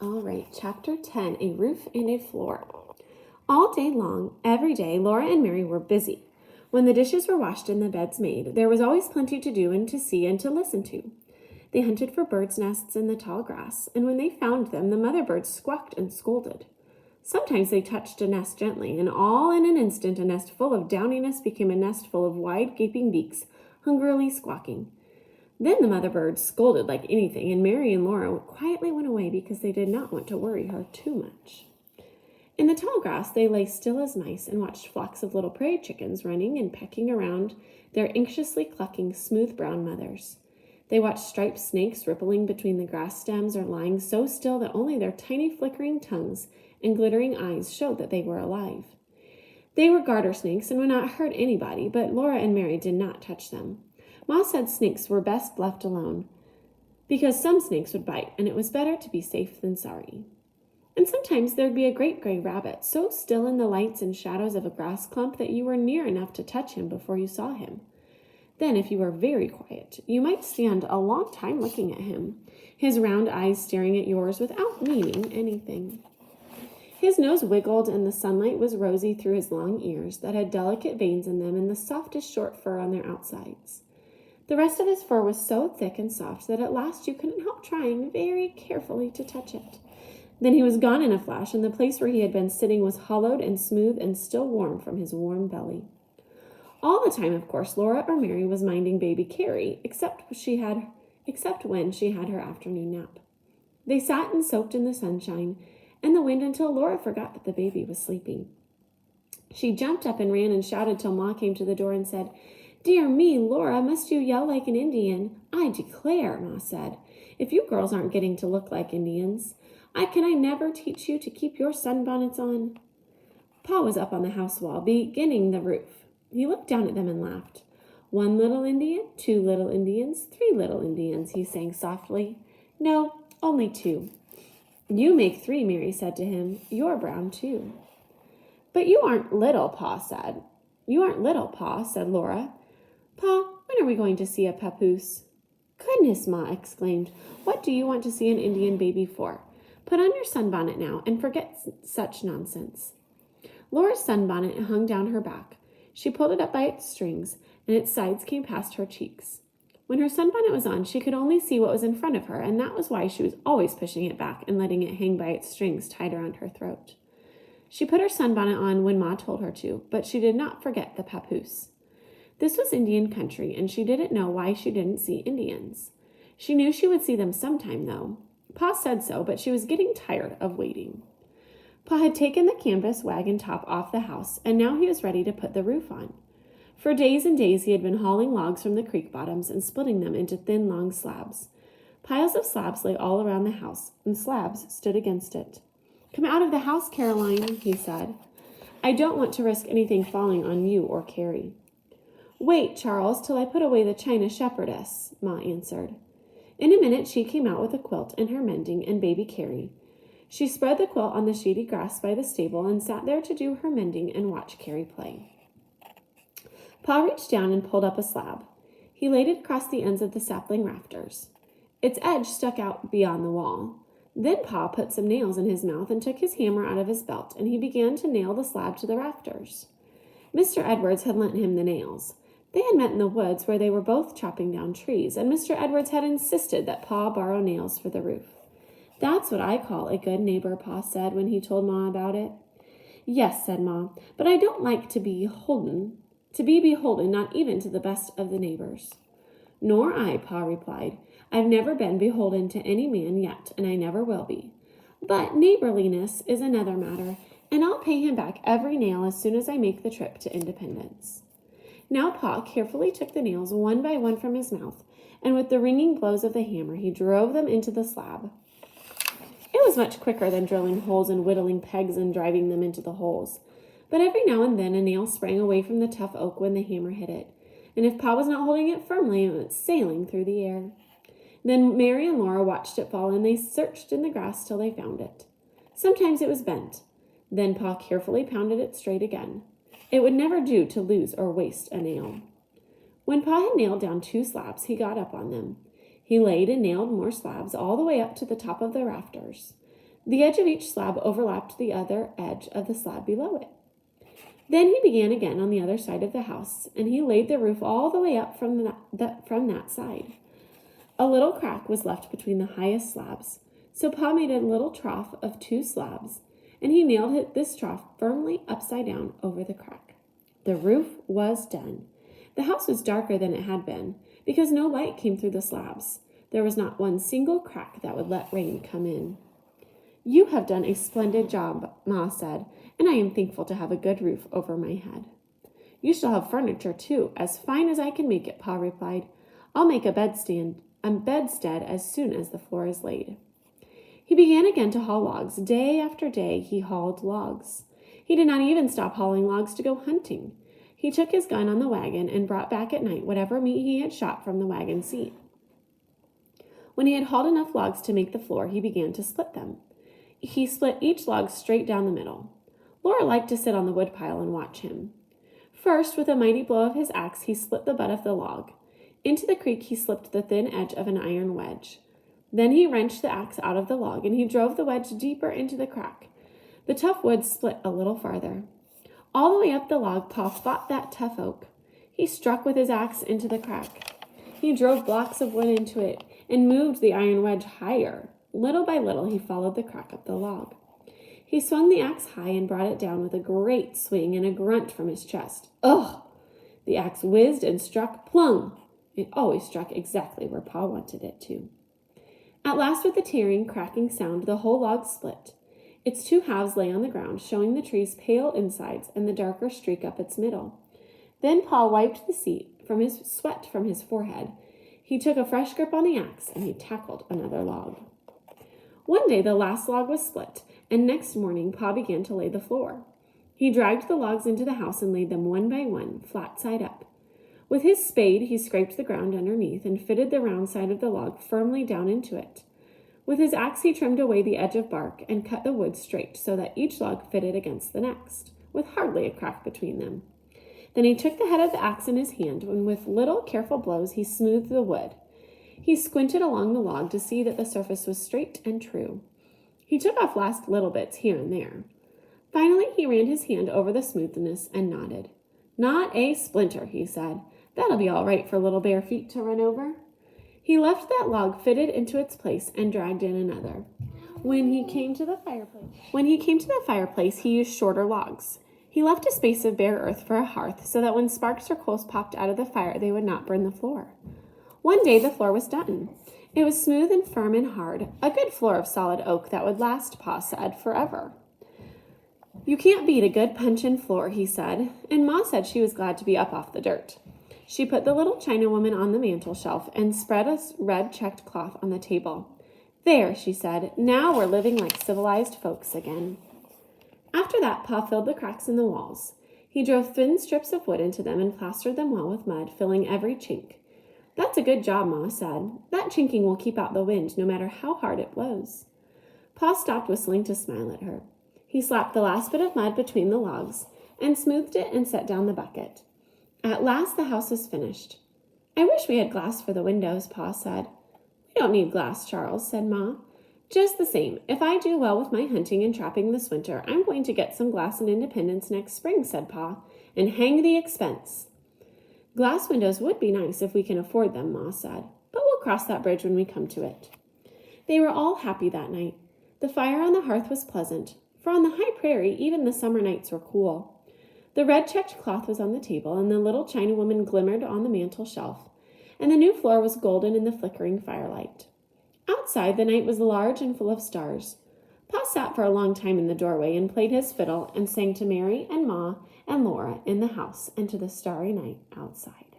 All right, Chapter 10, A Roof and a Floor. All day long, every day, Laura and Mary were busy. When the dishes were washed and the beds made, there was always plenty to do and to see and to listen to. They hunted for birds' nests in the tall grass, and when they found them, the mother birds squawked and scolded. Sometimes they touched a nest gently, and all in an instant a nest full of downiness became a nest full of wide gaping beaks, hungrily squawking. Then the mother bird scolded like anything, and Mary and Laura quietly went away because they did not want to worry her too much. In the tall grass they lay still as mice and watched flocks of little prairie chickens running and pecking around their anxiously clucking smooth brown mothers. They watched striped snakes rippling between the grass stems or lying so still that only their tiny flickering tongues and glittering eyes showed that they were alive. They were garter snakes and would not hurt anybody, but Laura and Mary did not touch them. Ma said snakes were best left alone because some snakes would bite, and it was better to be safe than sorry. And sometimes there'd be a great gray rabbit, so still in the lights and shadows of a grass clump that you were near enough to touch him before you saw him. Then, if you were very quiet, you might stand a long time looking at him, his round eyes staring at yours without meaning anything. His nose wiggled, and the sunlight was rosy through his long ears that had delicate veins in them and the softest short fur on their outsides. The rest of his fur was so thick and soft that at last you couldn't help trying very carefully to touch it. Then he was gone in a flash, and the place where he had been sitting was hollowed and smooth and still warm from his warm belly. All the time, of course, Laura or Mary was minding baby Carrie, except when she had her afternoon nap. They sat and soaked in the sunshine and the wind until Laura forgot that the baby was sleeping. She jumped up and ran and shouted till Ma came to the door and said, "Dear me, Laura, must you yell like an Indian? I declare," Ma said, "if you girls aren't getting to look like Indians. Can I never teach you to keep your sunbonnets on?" Pa was up on the house wall, beginning the roof. He looked down at them and laughed. "One little Indian, 2 little Indians, 3 little Indians," he sang softly. "No, only 2. "You make 3, Mary said to him. "You're brown, too." "But you aren't little," Pa said. "You aren't little, Pa," said Laura. "Pa, when are we going to see a papoose?" "Goodness," Ma exclaimed. "What do you want to see an Indian baby for? Put on your sunbonnet now and forget such nonsense." Laura's sunbonnet hung down her back. She pulled it up by its strings, and its sides came past her cheeks. When her sunbonnet was on, she could only see what was in front of her, and that was why she was always pushing it back and letting it hang by its strings tied around her throat. She put her sunbonnet on when Ma told her to, but she did not forget the papoose. This was Indian country, and she didn't know why she didn't see Indians. She knew she would see them sometime, though. Pa said so, but she was getting tired of waiting. Pa had taken the canvas wagon top off the house, and now he was ready to put the roof on. For days and days he had been hauling logs from the creek bottoms and splitting them into thin, long slabs. Piles of slabs lay all around the house, and slabs stood against it. "Come out of the house, Caroline," he said. "I don't want to risk anything falling on you or Carrie." "Wait, Charles, till I put away the china shepherdess," Ma answered. In a minute she came out with a quilt and her mending and baby Carrie. She spread the quilt on the shady grass by the stable and sat there to do her mending and watch Carrie play. Pa reached down and pulled up a slab. He laid it across the ends of the sapling rafters. Its edge stuck out beyond the wall. Then Pa put some nails in his mouth and took his hammer out of his belt, and he began to nail the slab to the rafters. Mr. Edwards had lent him the nails. They had met in the woods where they were both chopping down trees, and Mr. Edwards had insisted that Pa borrow nails for the roof. "That's what I call a good neighbor," Pa said when he told Ma about it. "Yes," said Ma, "but I don't like to be beholden not even to the best of the neighbors." "Nor I," Pa replied. "I've never been beholden to any man yet, and I never will be. But neighborliness is another matter, and I'll pay him back every nail as soon as I make the trip to Independence." Now Pa carefully took the nails one by one from his mouth, and with the ringing blows of the hammer, he drove them into the slab. It was much quicker than drilling holes and whittling pegs and driving them into the holes. But every now and then a nail sprang away from the tough oak when the hammer hit it, and if Pa was not holding it firmly, it went sailing through the air. Then Mary and Laura watched it fall, and they searched in the grass till they found it. Sometimes it was bent. Then Pa carefully pounded it straight again. It would never do to lose or waste a nail. When Pa had nailed down 2 slabs, he got up on them. He laid and nailed more slabs all the way up to the top of the rafters. The edge of each slab overlapped the other edge of the slab below it. Then he began again on the other side of the house, and he laid the roof all the way up from that side. A little crack was left between the highest slabs, so Pa made a little trough of 2 slabs, and he nailed this trough firmly upside down over the crack. The roof was done. The house was darker than it had been, because no light came through the slabs. There was not one single crack that would let rain come in. "You have done a splendid job," Ma said, "and I am thankful to have a good roof over my head." "You shall have furniture, too, as fine as I can make it," Pa replied. "I'll make a bedstead as soon as the floor is laid." He began again to haul logs. Day after day he hauled logs. He did not even stop hauling logs to go hunting. He took his gun on the wagon and brought back at night whatever meat he had shot from the wagon seat. When he had hauled enough logs to make the floor, he began to split them. He split each log straight down the middle. Laura liked to sit on the woodpile and watch him. First, with a mighty blow of his axe, he split the butt of the log. Into the creek he slipped the thin edge of an iron wedge. Then he wrenched the axe out of the log, and he drove the wedge deeper into the crack. The tough wood split a little farther. All the way up the log, Pa fought that tough oak. He struck with his axe into the crack. He drove blocks of wood into it and moved the iron wedge higher. Little by little, he followed the crack up the log. He swung the axe high and brought it down with a great swing and a grunt from his chest. Ugh! The axe whizzed and struck plumb. It always struck exactly where Pa wanted it to. At last, with a tearing, cracking sound, the whole log split. Its 2 halves lay on the ground, showing the tree's pale insides and the darker streak up its middle. Then Pa wiped the sweat from his forehead. He took a fresh grip on the axe, and he tackled another log. One day the last log was split, and next morning Pa began to lay the floor. He dragged the logs into the house and laid them one by one, flat side up. With his spade, he scraped the ground underneath and fitted the round side of the log firmly down into it. With his axe, he trimmed away the edge of bark and cut the wood straight so that each log fitted against the next, with hardly a crack between them. Then he took the head of the axe in his hand, and with little careful blows he smoothed the wood. He squinted along the log to see that the surface was straight and true. He took off last little bits here and there. Finally, he ran his hand over the smoothness and nodded. "Not a splinter," he said. "That'll be all right for little bare feet to run over." He left that log fitted into its place and dragged in another. When he came to the fireplace, he used shorter logs. He left a space of bare earth for a hearth so that when sparks or coals popped out of the fire, they would not burn the floor. One day the floor was done. It was smooth and firm and hard, a good floor of solid oak that would last, Pa said, forever. "You can't beat a good puncheon floor," he said, and Ma said she was glad to be up off the dirt. She put the little China woman on the mantel shelf and spread a red checked cloth on the table. "There," she said, "now we're living like civilized folks again." After that, Pa filled the cracks in the walls. He drove thin strips of wood into them and plastered them well with mud, filling every chink. "That's a good job," Ma said. "That chinking will keep out the wind, no matter how hard it blows." Pa stopped whistling to smile at her. He slapped the last bit of mud between the logs and smoothed it and set down the bucket. At last the house was finished. "I wish we had glass for the windows," Pa said. "We don't need glass, Charles," said Ma. "Just the same, if I do well with my hunting and trapping this winter, I'm going to get some glass in Independence next spring," said Pa, "and hang the expense." "Glass windows would be nice if we can afford them," Ma said, "but we'll cross that bridge when we come to it." They were all happy that night. The fire on the hearth was pleasant, for on the high prairie even the summer nights were cool. The red checked cloth was on the table, and the little China woman glimmered on the mantel shelf, and the new floor was golden in the flickering firelight. Outside, the night was large and full of stars. Pa sat for a long time in the doorway and played his fiddle and sang to Mary and Ma and Laura in the house and to the starry night outside.